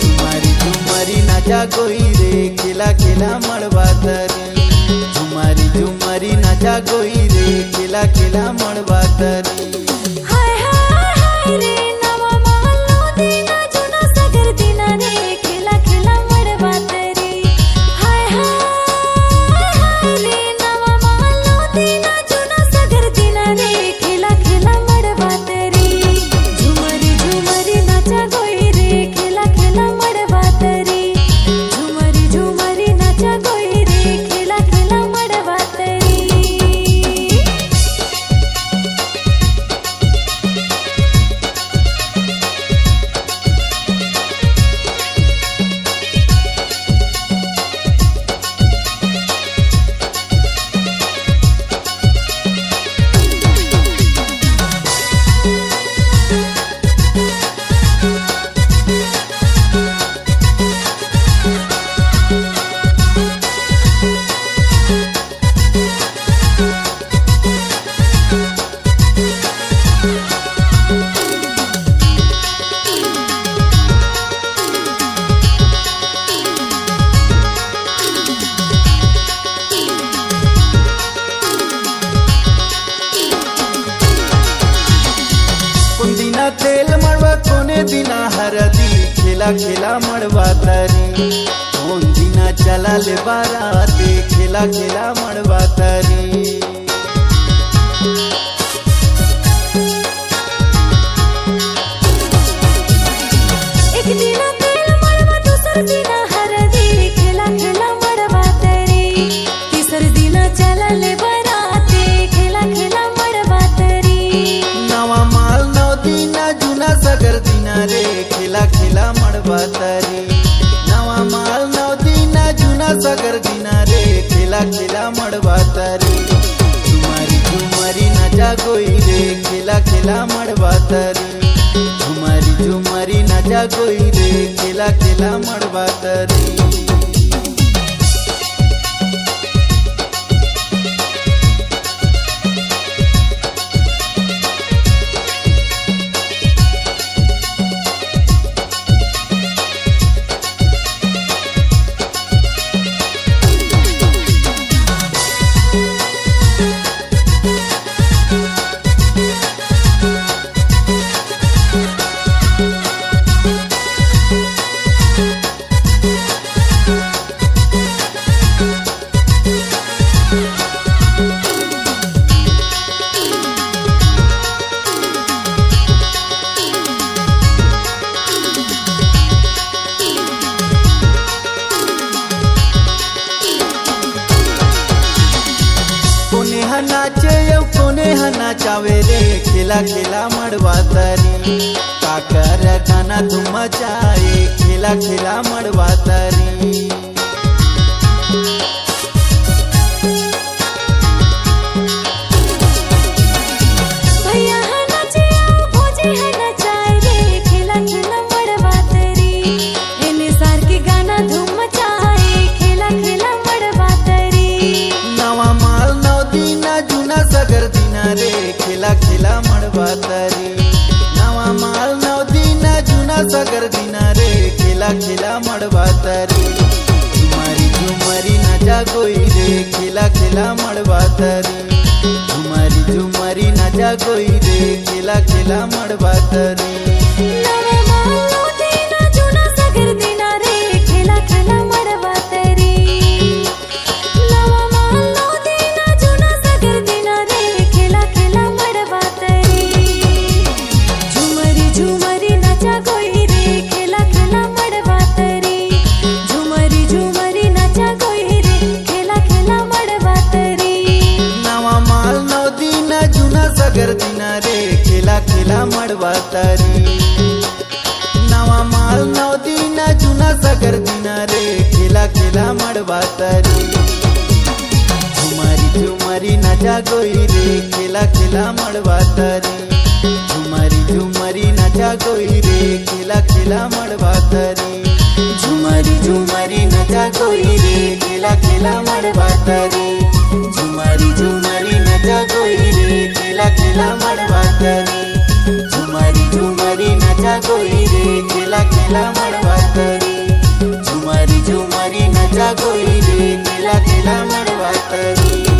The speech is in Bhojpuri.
झुमारी झुमारी नाचा कोई रे खेला खेला मड़वा तरी। झुमारी झुमारी नाचा कोई रे खेला खेला मड़वा तरी। हाय हाय हाय रे नवा महलो दीना जुना सगर दीना रे खेला खेला मड़वा तरी। हाय हाय हाय रे नवा महलो दीना जुना सगर दीना रे खेला खेला मड़वा तरी। झुमरी झुमरी नाचा गोई रे खेला खेला मड़वा तरी। झुमरी झुमरी नाचा गोई रे खेला खेला मड़वा तरी। तेल मड़वा कोने दिना हरदी खेला खेला मड़वा तरी। कौन दिना चला ले बाराते खेला खेला मड़वा तरी। एक दिना तेल मड़वा दूसर दिना हरदी खेला खेला मड़वा तरी। तीसर दिना चला ले बाराते खेला खेला मड़वा तरी। नवा माल नौ दीना जुना सगर दीना रे खेला खेला मड़वा तरी। नवा माल नौ दीना जुना सगर दीना रे खेला खेला मड़वा तरी। झुमारी झुमारी नाचा कोई रे खेला खेला मड़वा तरी। झुमारी झुमारी नाचा कोई रे खेला खेला मड़वा तरी। नाचे यौ कोने नाचावे रे खेला खेला मड़वा तरी। काकर गाना तुम मचाए खेला खेला मड़वा तरी। भैया है नाचे आओ भोजी है नचाए रे खेला खेला मड़वा तरी। एने सार के गाना धूम मचाए खेला खेला मड़वा तरी। नवा माल नौ दीना जुना सगर दीना रे खेला खेला मड़वा तरी। नवा माल नौ दीना जुना सगर दीना रे खेला खेला मड़वा तरी। झुमारी झुमारी नाचा कोई रे खेला खेला मड़वा तरी। झुमारी झुमारी नाचा कोई रे खेला खेला मड़वा तरी। नवा महलो दीना जुना सगर दीना रे खेला खेला मड़वा तरी। नवा महलो दीना जुना सगर दीना रे खेला खेला मड़वा तरी। झुमरी झुमरी नाचा कोई रे खेला खेला मड़वा तरी। झुमरी झुमरी नाचा कोई रे खेला खेला मड़वा तरी। नवा माल नौ दीना जुना सगर दीना रे खेला खेला मड़वा तरी। नवा माल नौ दीना जुना सगर दीना रे खेला खेला मड़वा तरी। झुमारी झुमारी नाचा कोई रे खेला खेला मड़वा तरी। झुमारी झुमारी नाचा कोई रे खेला खेला मड़वा तरी। झुमारी झुमारी नाचा कोई रे खेला खेला मड़वा तरी। झुमारी झुमारी नाचा कोई रे खेला खेला मड़वा तरी। झुमारी झुमारी नाचा कोई रे रे खेला खेला मड़वा तरी झुमारी झुमारी नचा गोरी रे खेला खेला मड़वा तरी।